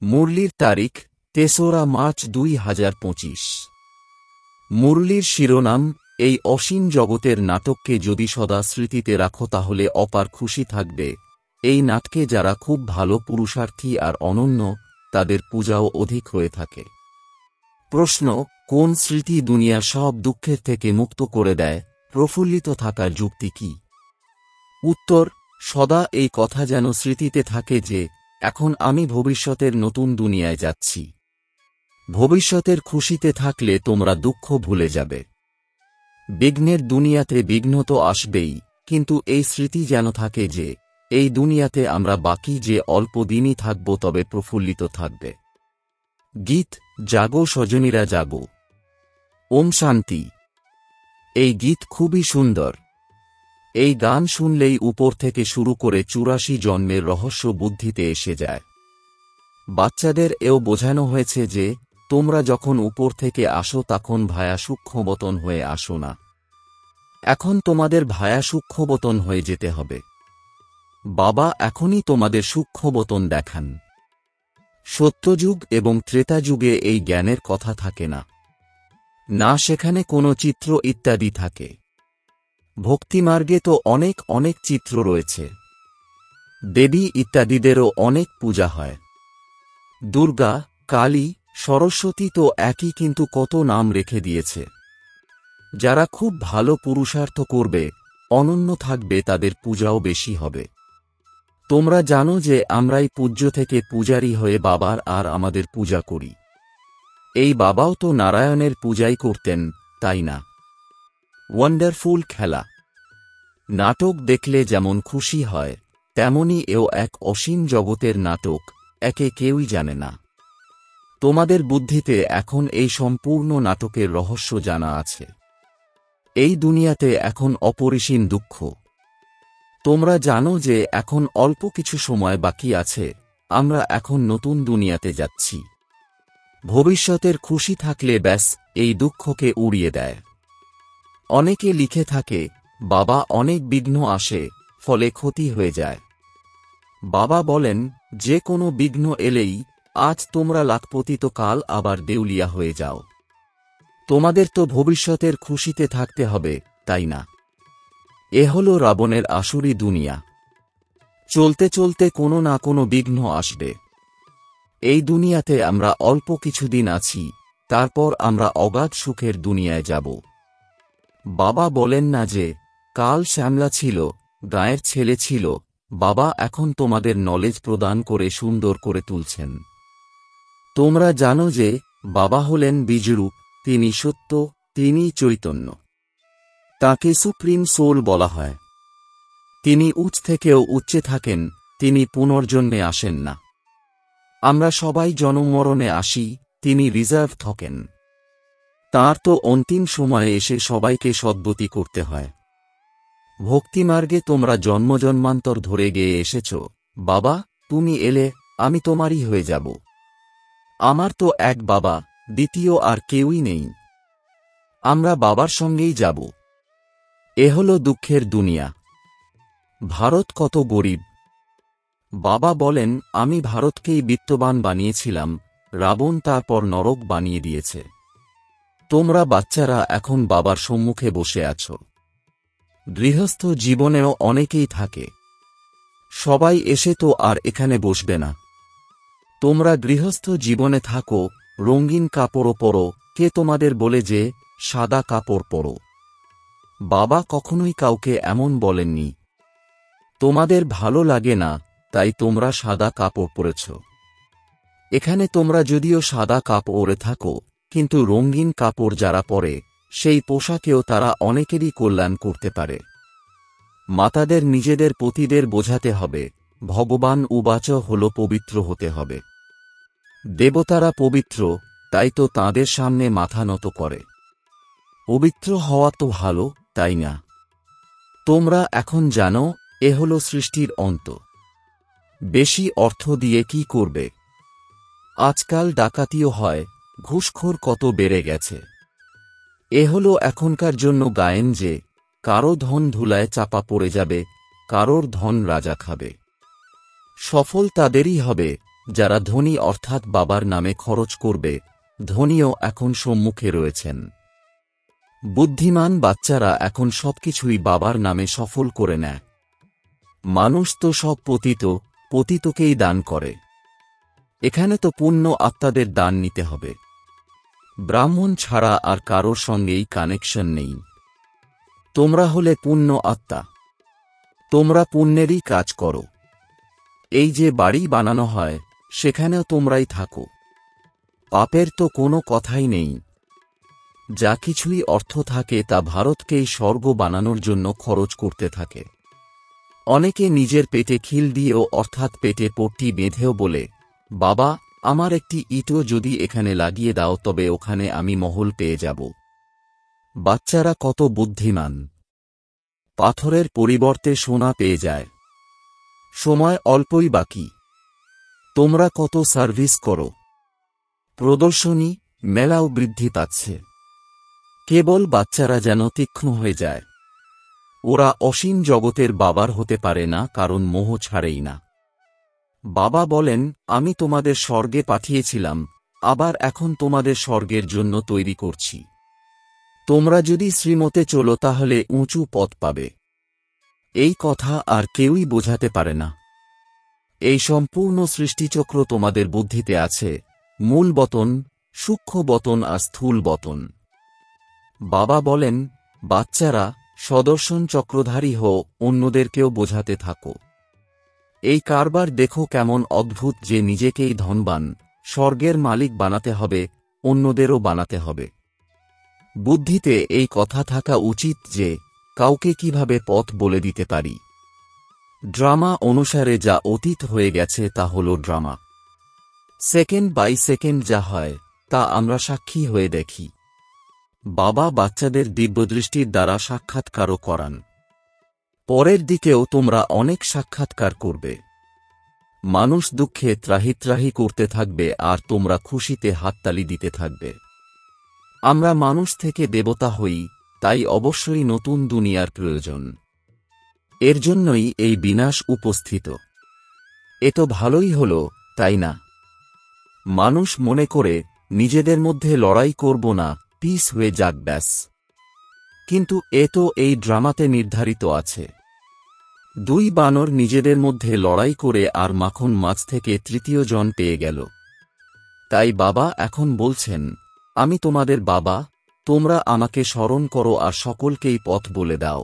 মুরলির তারিখ ৩রা মার্চ ২০২৫। মুরলির শিরোনাম, এই অসীম জগতের নাটককে যদি সদা স্মৃতিতে রাখো তাহলে অপার খুশি থাকবে। এই নাটকে যারা খুব ভালো পুরুষার্থী আর অনন্য, তাদের পূজাও অধিক হয়ে থাকে। প্রশ্ন, কোন স্মৃতি দুনিয়ার সব দুঃখের থেকে মুক্ত করে দেয়? প্রফুল্লিত থাকার যুক্তি কি? উত্তর, সদা এই কথা যেন স্মৃতিতে থাকে যে এখন আমি ভবিষ্যতের নতুন দুনিয়ায় যাচ্ছি। ভবিষ্যতের খুশিতে থাকলে তোমরা দুঃখ ভুলে যাবে। বিঘ্নের দুনিয়াতে বিঘ্ন তো আসবেই, কিন্তু এই স্মৃতি যেন থাকে যে এই দুনিয়াতে আমরা বাকি যে অল্প দিনই থাকব তবে প্রফুল্লিত থাকবে। গীত, জাগো সজনীরা জাগো। ওম শান্তি। এই গীত খুবই সুন্দর। এই গান শুনলেই উপর থেকে শুরু করে ৮৪ জন্মের রহস্য বুদ্ধিতে এসে যায়। বাচ্চাদের এও বোঝানো হয়েছে যে তোমরা যখন উপর থেকে আসো তখন ভায়া সূক্ষ্মবতন হয়ে আসো না। এখন তোমাদের ভায়া সূক্ষ্মবতন হয়ে যেতে হবে। বাবা এখনই তোমাদের সূক্ষ্মবতন দেখান। সত্যযুগ এবং ত্রেতাযুগে এই জ্ঞানের কথা থাকে না, না সেখানে কোনো চিত্র ইত্যাদি থাকে। ভক্তিমার্গে তো অনেক অনেক চিত্র রয়েছে। দেবী ইত্যাদিদেরও অনেক পূজা হয়। দুর্গা, কালী, সরস্বতী তো একই, কিন্তু কত নাম রেখে দিয়েছে। যারা খুব ভালো পুরুষার্থ করবে, অনন্য থাকবে, তাদের পূজাও বেশি হবে। তোমরা জানো যে আমরাই পূজ্য থেকে পূজারী হয়ে বাবার আর আমাদের পূজা করি। এই বাবাও তো নারায়ণের পূজাই করতেন, তাই না? ওয়ান্ডারফুল খেলা। নাটক দেখলে যেমন খুশি হয়, তেমনি এও এক অসীম জগতের নাটক, একে কেউই জানে না। তোমাদের বুদ্ধিতে এখন এই সম্পূর্ণ নাটকের রহস্য জানা আছে। এই দুনিয়াতে এখন অপরিসীম দুঃখ। তোমরা জানো যে এখন অল্প কিছু সময় বাকি আছে, আমরা এখন নতুন দুনিয়াতে যাচ্ছি। ভবিষ্যতের খুশি থাকলে ব্যাস এই দুঃখকে উড়িয়ে দেয়। অনেকে লিখে থাকে, বাবা অনেক বিঘ্ন আসে, ফলে ক্ষতি হয়ে যায়। বাবা বলেন, যে কোনো বিঘ্ন এলেই আজ তোমরা লাখপতি তো কাল আবার দেউলিয়া হয়ে যাও। তোমাদের তো ভবিষ্যতের খুশিতে থাকতে হবে, তাই না? এ হল রাবণের আসুরি দুনিয়া। চলতে চলতে কোনো না কোনো বিঘ্ন আসবে। এই দুনিয়াতে আমরা অল্প কিছুদিন আছি, তারপর আমরা অগাধ সুখের দুনিয়ায় যাব। বাবা বলেন না যে কাল শ্যামলা ছিল, গায়ের ছেলে ছিল। বাবা এখন তোমাদের নলেজ প্রদান করে সুন্দর করে তুলছেন। তোমরা জানো যে বাবা হলেন বীজরূপ, তিনি সত্য, তিনি চৈতন্য। তাকে সুপ্রিম সোল বলা হয়। তিনি উচ্চ থেকেও উচ্চে থাকেন, তিনি পুনর্জন্মে আসেন না। আমরা সবাই জন্মমরণে আসি, তিনি রিজার্ভ থাকেন। তাঁর তো অন্তিম সময়ে এসে সবাইকে সদ্গতি করতে হয়। ভক্তিমার্গে তোমরা জন্মজন্মান্তর ধরে গেয়ে এসেছ, বাবা তুমি এলে আমি তোমারই হয়ে যাব। আমার তো এক বাবা, দ্বিতীয় আর কেউই নেই। আমরা বাবার সঙ্গেই যাব। এ হল দুঃখের দুনিয়া। ভারত কত গরিব। বাবা বলেন, আমি ভারতকেই বিত্তবান বানিয়েছিলাম, রাবণ তারপর নরক বানিয়ে দিয়েছে। তোমরা বাচ্চারা এখন বাবার সম্মুখে বসে আছো। গৃহস্থ জীবনেও অনেকেই থাকে। সবাই এসে তো আর এখানে বসবে না। তোমরা গৃহস্থ জীবনে থাকো, রঙিন কাপড়ও পরো। কে তোমাদের বলে যে সাদা কাপড় পরো? বাবা কখনোই কাউকে এমন বলেননি। তোমাদের ভালো লাগে না, তাই তোমরা সাদা কাপড় পরেছ। এখানে তোমরা যদিও সাদা কাপড় পরে থাকো, কিন্তু রঙিন কাপড় যারা পরে, সেই পোশাকেও তারা অনেকেরই কল্যাণ করতে পারে। মাতাদের নিজেদের পতিদের বোঝাতে হবে, ভগবান উবাচ হল পবিত্র হতে হবে। দেবতারা পবিত্র, তাই তো তাঁদের সামনে মাথা নত করে। পবিত্র হওয়া তো ভালো, তাই না? তোমরা এখন জানো এ হল সৃষ্টির অন্ত। বেশি অর্থ দিয়ে কি করবে? আজকাল ডাকাতিও হয়, ঘুষখোর কত বেড়ে গেছে। এ হল এখনকার জন্য গায়েন যে কারো ধন ধুলায় চাপা পড়ে যাবে, কারোর ধন রাজা খাবে। সফল তাদেরই হবে যারা ধনী অর্থাৎ বাবার নামে খরচ করবে, ধনীও এখন সম্মুখে রয়েছেন। বুদ্ধিমান বাচ্চারা এখন সবকিছুই বাবার নামে সফল করে নেয়। মানুষ তো সব পতিতকেই দান করে। এখানে তো পুণ্য আত্মাদের দান নিতে হবে। ব্রাহ্মণ ছাড়া আর কারোর সঙ্গেই কানেকশন নেই। তোমরা হলে পুণ্য আত্মা, তোমরা পুণ্যেরই কাজ করো। এই যে বাড়ি বানানো হয়, সেখানেও তোমরাই থাকো। পাপের তো কোনো কথাই নেই। যা কিছুই অর্থ থাকে তা ভারতকেই স্বর্গ বানানোর জন্য খরচ করতে থাকে। অনেকে নিজের পেটে খিল দিয়েও অর্থাৎ পেটে পট্টি বেঁধেও বলে, বাবা, আমার একটি ইটও যদি এখানে লাগিয়ে দাও তবে ওখানে আমি মহল পেয়ে যাব। বাচ্চারা কত বুদ্ধিমান! পাথরের পরিবর্তে সোনা পেয়ে যায়। সময় অল্পই বাকি। তোমরা কত সার্ভিস করো। প্রদর্শনী, মেলাও বৃদ্ধি পাচ্ছে। কেবল বাচ্চারা যেন তীক্ষ্ণ হয়ে যায়। ওরা অসীম জগতের বাবার হতে পারে না, কারণ মোহ ছাড়েই না। বাবা বলেন, আমি তোমাদের স্বর্গে পাঠিয়েছিলাম, আবার এখন তোমাদের স্বর্গের জন্য তৈরি করছি। তোমরা যদি শ্রীমতে চলো তাহলে উঁচু পথ পাবে। এই কথা আর কেউই বোঝাতে পারে না। এই সম্পূর্ণ সৃষ্টিচক্র তোমাদের বুদ্ধিতে আছে, মূল বতন, সূক্ষ্ম বতন আর স্থূল বতন। বাবা বলেন, বাচ্চারা, সদর্শন চক্রধারী হও, অন্যদেরকেও বোঝাতে থাকো। এই কারবার দেখো কেমন অদ্ভুত যে নিজেকেই ধনবান, স্বর্গের মালিক বানাতে হবে, অন্যদেরও বানাতে হবে। বুদ্ধিতে এই কথা থাকা উচিত যে কাউকে কিভাবে পথ বলে দিতে পারি। ড্রামা অনুসারে যা অতীত হয়ে গেছে তা হল ড্রামা। সেকেন্ড বাই সেকেন্ড যা হয় তা আমরা সাক্ষী হয়ে দেখি। বাবা বাচ্চাদের দিব্যদৃষ্টির দ্বারা সাক্ষাৎকারও করান। পরের দিকেও তোমরা অনেক সাক্ষাৎকার করবে। মানুষ দুঃখে ত্রাহি করতে থাকবে আর তোমরা খুশিতে হাততালি দিতে থাকবে। আমরা মানুষ থেকে দেবতা হই, তাই অবশ্যই নতুন দুনিয়ার প্রয়োজন। এর জন্যই এই বিনাশ উপস্থিত। এ তো ভালোই হল, তাই না? মানুষ মনে করে নিজেদের মধ্যে লড়াই করব না, পিস হয়ে যাক ব্যাস। কিন্তু এ তো এই ড্রামাতে নির্ধারিত আছে। দুই বানর নিজেদের মধ্যে লড়াই করে আর মাখন মাছ থেকে তৃতীয় জন পেয়ে গেল। তাই বাবা এখন বলছেন, আমি তোমাদের বাবা, তোমরা আমাকে স্মরণ করো আর সকলকেই পথ বলে দাও।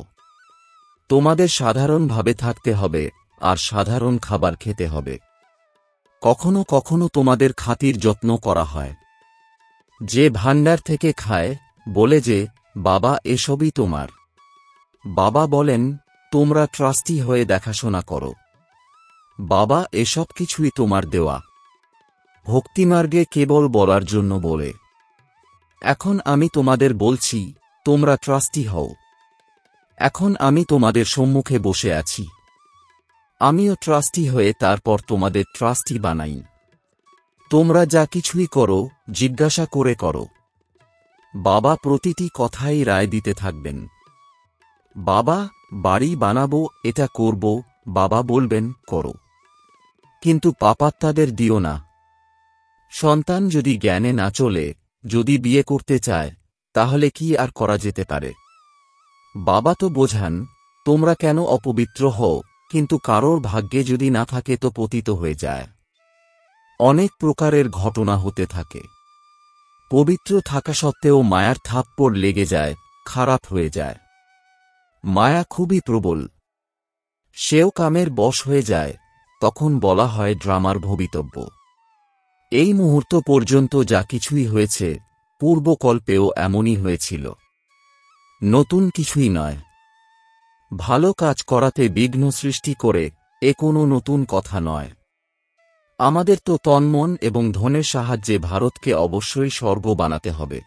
তোমাদের সাধারণভাবে থাকতে হবে আর সাধারণ খাবার খেতে হবে। কখনো কখনো তোমাদের খাতির যত্ন করা হয়। যে ভাণ্ডার থেকে খায় বলে যে, বাবা এসবই তোমার। বাবা বলেন, তোমরা ট্রাস্টি হয়ে দেখাশোনা করো। বাবা এসব কিছুই তোমার দেওয়া। ভক্তিমার্গে কেবল বলার জন্য বলে। এখন আমি তোমাদের বলছি, তোমরা ট্রাস্টি হও। এখন আমি তোমাদের সম্মুখে বসে আছি। আমিও ট্রাস্টি হয়ে তারপর তোমাদের ট্রাস্টি বানাই। তোমরা যা কিছুই করো, জিজ্ঞাসা করে করো। বাবা প্রতিটি কথাই রায় দিতে থাকবেন। বাবা, বাড়ি বানাবো, এটা করব, বাবা বলবেন, করো। কিন্তু পাপাত্মাদের দিও না। সন্তান যদি জ্ঞানে না চলে, যদি বিয়ে করতে চায়, তাহলে কি আর করা যেতে পারে? বাবা তো বোঝান, তোমরা কেন অপবিত্র হও, কিন্তু কারোর ভাগ্যে যদি না থাকে তো পতিত হয়ে যায়। অনেক প্রকারের ঘটনা হতে থাকে। পবিত্র থাকা সত্ত্বেও মায়ার থাপ্পড় লেগে যায়, খারাপ হয়ে যায়। মায়া খুবই প্রবল। সেও কামের বশ হয়ে যায়, তখন বলা হয় ড্রামার ভবিতব্য। এই মুহূর্ত পর্যন্ত যা কিছুই হয়েছে, পূর্বকল্পেও এমনই হয়েছিল। নতুন কিছুই নয়। ভালো কাজ করাতে বিঘ্ন সৃষ্টি করে এ কোনো নতুন কথা নয়। আমাদের তো তন্মন এবং ধনের সাহায্যে ভারতকে অবশ্যই স্বর্গ বানাতে হবে।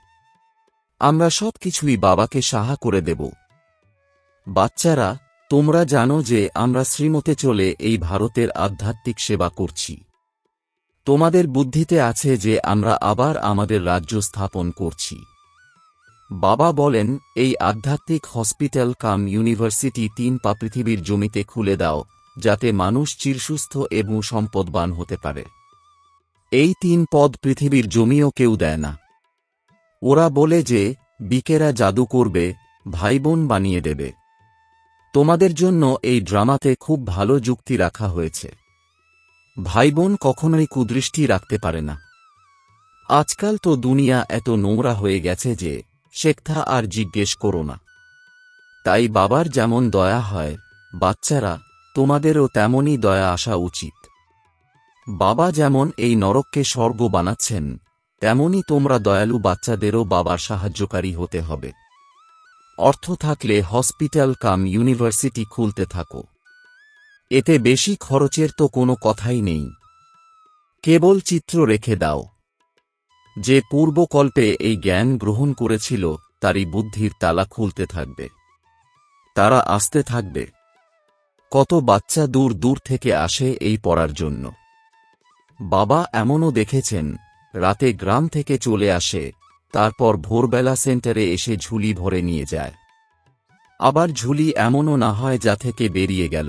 আমরা সব কিছুই বাবাকে সাহা করে দেব। বাচ্চারা, তোমরা জানো যে আমরা শ্রীমতে চলে এই ভারতের আধ্যাত্মিক সেবা করছি। তোমাদের বুদ্ধিতে আছে যে আমরা আবার আমাদের রাজ্য স্থাপন করছি। বাবা বলেন, এই আধ্যাত্মিক হসপিটাল কাম ইউনিভার্সিটি 3 পা পৃথিবীর জমিতে খুলে দাও, যাতে মানুষ চিরসুস্থ এবং সম্পদবান হতে পারে। এই 3 পদ পৃথিবীর জমিও কেউ দেয় না। ওরা বলে যে বিকেরা জাদু করবে, ভাইবোন বানিয়ে দেবে। তোমাদের জন্য এই ড্রামাতে খুব ভালো যুক্তি রাখা হয়েছে। ভাইবোন কখনোই কুদৃষ্টি রাখতে পারে না। আজকাল তো দুনিয়া এত নোংরা হয়ে গেছে যে শেখথা আর জিজ্ঞেস করো না। তাই বাবার যেমন দয়া হয়, বাচ্চারা তোমাদেরও তেমনই দয়া আসা উচিত। বাবা যেমন এই নরককে স্বর্গ বানাচ্ছেন, তেমনি তোমরা দয়ালু বাচ্চাদেরও বাবার সাহায্যকারী হতে হবে। অর্থ থাকলে হসপিটাল কাম ইউনিভার্সিটি খুলতে থাকো। এতে বেশি খরচের তো কোনো কথাই নেই। কেবল চিত্র রেখে দাও। যে পূর্বকল্পে এই জ্ঞান গ্রহণ করেছিল তারই বুদ্ধির তালা খুলতে থাকবে। তারা আসতে থাকবে। কত বাচ্চা দূর দূর থেকে আসে এই পড়ার জন্য। বাবা এমনও দেখেছেন, রাতে গ্রাম থেকে চলে আসে, তারপর ভোরবেলা সেন্টারে এসে ঝুলি ভরে নিয়ে যায়। আবার ঝুলি এমনও না হয় যা থেকে বেরিয়ে গেল।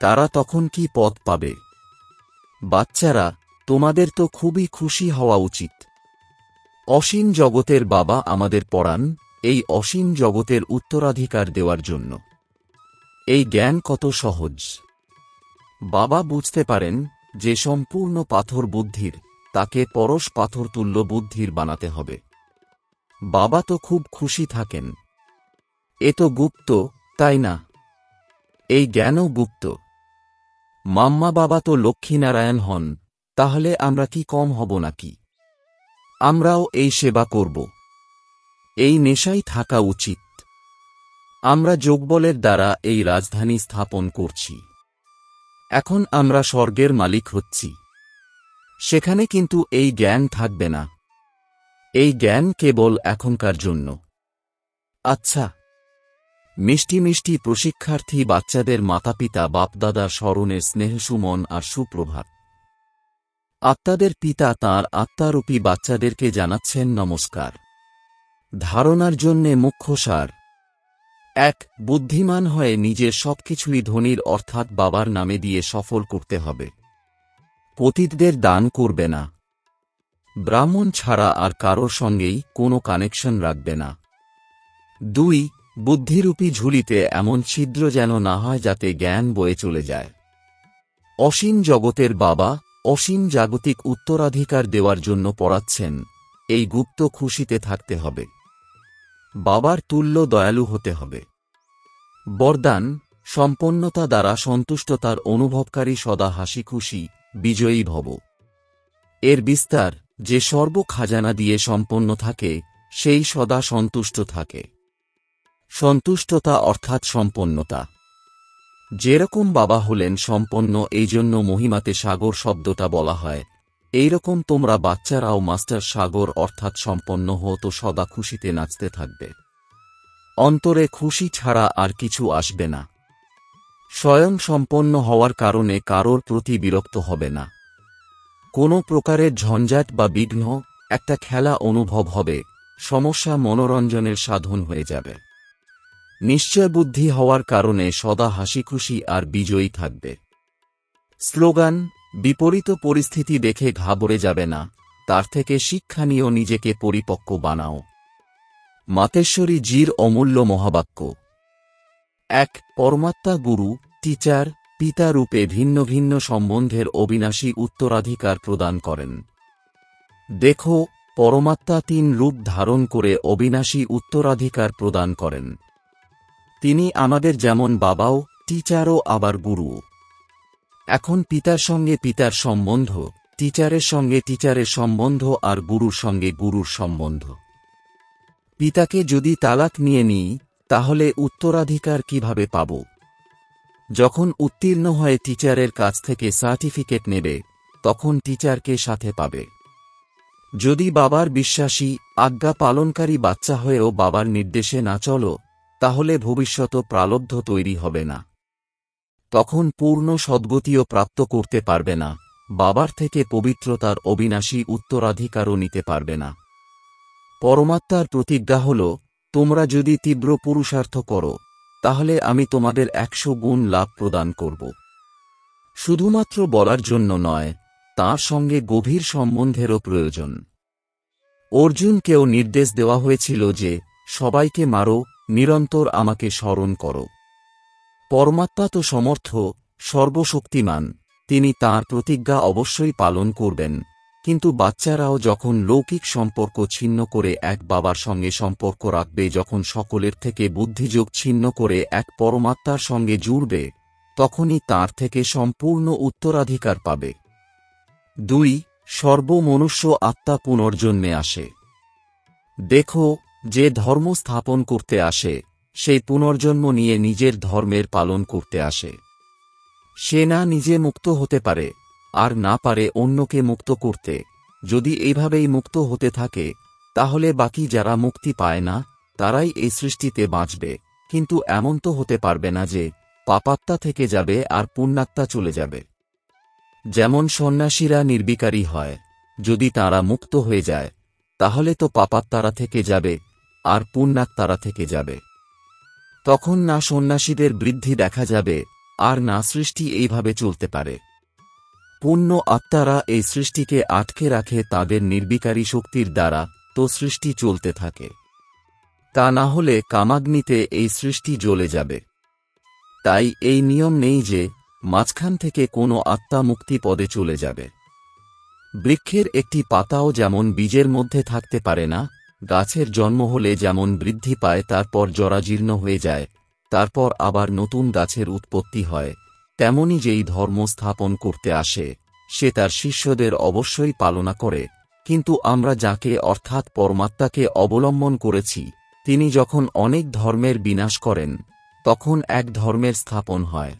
তারা তখন কি পথ পাবে? বাচ্চারা, তোমাদের তো খুবই খুশি হওয়া উচিত। অসীম জগতের বাবা আমাদের পড়ান এই অসীম জগতের উত্তরাধিকার দেওয়ার জন্য। এই জ্ঞান কত সহজ। বাবা বুঝতে পারেন যে সম্পূর্ণ পাথর বুদ্ধির, তাকে পরশ পাথর তুল্য বুদ্ধির বানাতে হবে। বাবা তো খুব খুশি থাকেন। এ তো গুপ্ত, তাই না? এই জ্ঞানও গুপ্ত। মাম্মা বাবা তো লক্ষ্মীনারায়ণ হন, তাহলে আমরা কি কম হব নাকি? আমরাও এই সেবা করব। এই নেশাই থাকা উচিত। আমরা যোগবলের দ্বারা এই রাজধানী স্থাপন করছি। এখন আমরা স্বর্গের মালিক হচ্ছি। সেখানে কিন্তু এই জ্ঞান থাকবে না। এই জ্ঞান কেবল এখনকার জন্য। আচ্ছা, মিষ্টি মিষ্টি প্রশিক্ষার্থী বাচ্চাদের মাতাপিতা বাপদাদার স্মরণের স্নেহসুমন আর সুপ্রভাত। আত্মাদের পিতা তাঁর আত্মারূপী বাচ্চাদেরকে জানাচ্ছেন নমস্কার। ধারণার জন্যে মুখ্য সার: 1. বুদ্ধিমান হয়ে নিজের সবকিছুই ধনীর অর্থাৎ বাবার নামে দিয়ে সফল করতে হবে। পতিতদের দান করবে না। ব্রাহ্মণ ছাড়া আর কারোর সঙ্গেই কোনো কানেকশন রাখবে না। 2. বুদ্ধিরূপী ঝুলিতে এমন ছিদ্র যেন না হয় যাতে জ্ঞান বয়ে চলে যায়। অসীম জগতের বাবা অসীম জাগতিক উত্তরাধিকার দেওয়ার জন্য পড়াচ্ছেন, এই গুপ্ত খুশিতে থাকতে হবে। বাবার তুল্য দয়ালু হতে হবে। বরদান: সম্পন্নতা দ্বারা সন্তুষ্টতার অনুভবকারী সদা হাসি খুশি বিজয়ী ভব। এর বিস্তার: যে সর্ব খাজানা দিয়ে সম্পন্ন থাকে সেই সদা সন্তুষ্ট থাকে। সন্তুষ্টতা অর্থাৎ সম্পন্নতা। যেরকম বাবা হলেন সম্পন্ন, এই জন্য মহিমাতে সাগর শব্দটা বলা হয়। এইরকম তোমরা বাচ্চারাও মাস্টার সাগর অর্থাৎ সম্পন্ন হতো সদা খুশিতে নাচতে থাকবে। অন্তরে খুশি ছাড়া আর কিছু আসবে না। স্বয়ং সম্পন্ন হওয়ার কারণে কারোর প্রতি বিরক্ত হবে না। কোনো প্রকারের ঝঞ্ঝাট বা বিঘ্ন, একটা খেলা অনুভব হবে, সমস্যা মনোরঞ্জনের সাধন হয়ে যাবে। নিশ্চয় বুদ্ধি হওয়ার কারণে সদা হাসি খুশি আর বিজয়ী থাকবে। স্লোগান: বিপরীত পরিস্থিতি দেখে ঘাবড়ে যাবে না, তার থেকে শিক্ষা নিয়েও নিজেকে পরিপক্ক বানাও। মাতেশ্বরী জির অমূল্য মহাবাক্য। 1. পরমাত্মা গুরু, টিচার, পিতা রূপে ভিন্ন ভিন্ন সম্বন্ধের অবিনাশী উত্তরাধিকার প্রদান করেন। দেখো, পরমাত্মা 3 রূপ ধারণ করে অবিনাশী উত্তরাধিকার প্রদান করেন। তিনি আমাদের যেমন বাবাও, টিচারও আবার গুরুও। এখন পিতার সঙ্গে পিতার সম্বন্ধ, টিচারের সঙ্গে টিচারের সম্বন্ধ আর গুরুর সঙ্গে গুরুর সম্বন্ধ। পিতাকে যদি তালাক নিয়ে নিই তাহলে উত্তরাধিকার কিভাবে পাব? যখন উত্তীর্ণ হয়ে টিচারের কাছ থেকে সার্টিফিকেট নেবে তখন টিচারকে সাথে পাবে। যদি বাবার বিশ্বাসী আজ্ঞা পালনকারী বাচ্চা হয়েও বাবার নির্দেশে না চলো তাহলে ভবিষ্যৎ প্রালব্ধ তৈরি হবে না। তখন পূর্ণ সদ্গতিও প্রাপ্ত করতে পারবে না, বাবার থেকে পবিত্রতার অবিনাশী উত্তরাধিকারও নিতে পারবে না। পরমাত্মার প্রতিজ্ঞা হল, তোমরা যদি তীব্র পুরুষার্থ করো তাহলে আমি তোমাদের 100 গুণ লাভ প্রদান করব। শুধুমাত্র বলার জন্য নয়, তাঁর সঙ্গে গভীর সম্বন্ধেরও প্রয়োজন। অর্জুনকেও নির্দেশ দেওয়া হয়েছিল যে সবাইকে মারো, নিরন্তর আমাকে স্মরণ করো। পরমাত্মা তো সমর্থ, সর্বশক্তিমান, তিনি তাঁর প্রতিজ্ঞা অবশ্যই পালন করবেন। কিন্তু বাচ্চারাও যখন লৌকিক সম্পর্ক ছিন্ন করে এক বাবার সঙ্গে সম্পর্ক রাখবে, যখন সকলের থেকে বুদ্ধিযোগ ছিন্ন করে এক পরমাত্মার সঙ্গে জুড়বে, তখনই তাঁর থেকে সম্পূর্ণ উত্তরাধিকার পাবে। 2. সর্বমনুষ্য আত্মা পুনর্জন্মে আসে। দেখো, যে ধর্ম স্থাপন করতে আসে সেই পুনর্জন্ম নিয়ে নিজের ধর্মের পালন করতে আসে। সে না নিজে মুক্ত হতে পারে, আর না পারে অন্যকে মুক্ত করতে। যদি এইভাবেই মুক্ত হতে থাকে, তাহলে বাকি যারা মুক্তি পায় না তারাই এই সৃষ্টিতে বাঁচবে। কিন্তু এমন তো হতে পারবে না যে পাপাত্মা থেকে যাবে আর পুণ্যাত্মা চলে যাবে। যেমন সন্ন্যাসীরা নির্বিকারী হয়, যদি তারা মুক্ত হয়ে যায় তাহলে তো পাপাত্মারা থেকে যাবে আর পুণ্যাত্মারা থেকে যাবে। তখন না সন্ন্যাসীদের বৃদ্ধি দেখা যাবে, আর না সৃষ্টি এইভাবে চলতে পারে। পুণ্য আত্মারা এই সৃষ্টিকে আটকে রাখে তাদের নির্বিকারী শক্তির দ্বারা, তো সৃষ্টি চলতে থাকে। তা না হলে কামাগ্নিতে এই সৃষ্টি জ্বলে যাবে। তাই এই নিয়ম নেই যে মাঝখান থেকে কোনো আত্মা মুক্তি পদে চলে যাবে। বৃক্ষের একটি পাতাও যেমন বীজের মধ্যে থাকতে পারে না, গাছের জন্ম হলে যেমন বৃদ্ধি পায় তারপর জরাজীর্ণ হয়ে যায়, তারপর আবার নতুন গাছের উৎপত্তি হয়, তেমনি যেই ধর্ম স্থাপন করতে আসে সে তার শিষ্যদের অবশ্যই পালনা করে। কিন্তু আমরা যাকে অর্থাৎ পরমাত্মাকে অবলম্বন করেছি, তিনি যখন অনেক ধর্মের বিনাশ করেন তখন এক ধর্মের স্থাপন হয়।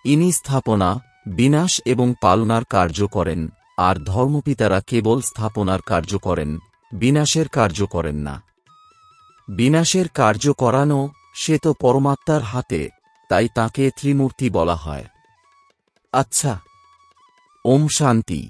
ইনি স্থাপনা, বিনাশ এবং পালনার কার্য করেন, আর ধর্মপিতারা কেবল স্থাপনার কার্য করেন, বিনাশের কার্য করেন না। বিনাশের কার্য করানো সে তো পরমাত্মার হাতে, তাই তাকে ত্রিমূর্তি বলা হয়। আচ্ছা, ওম শান্তি।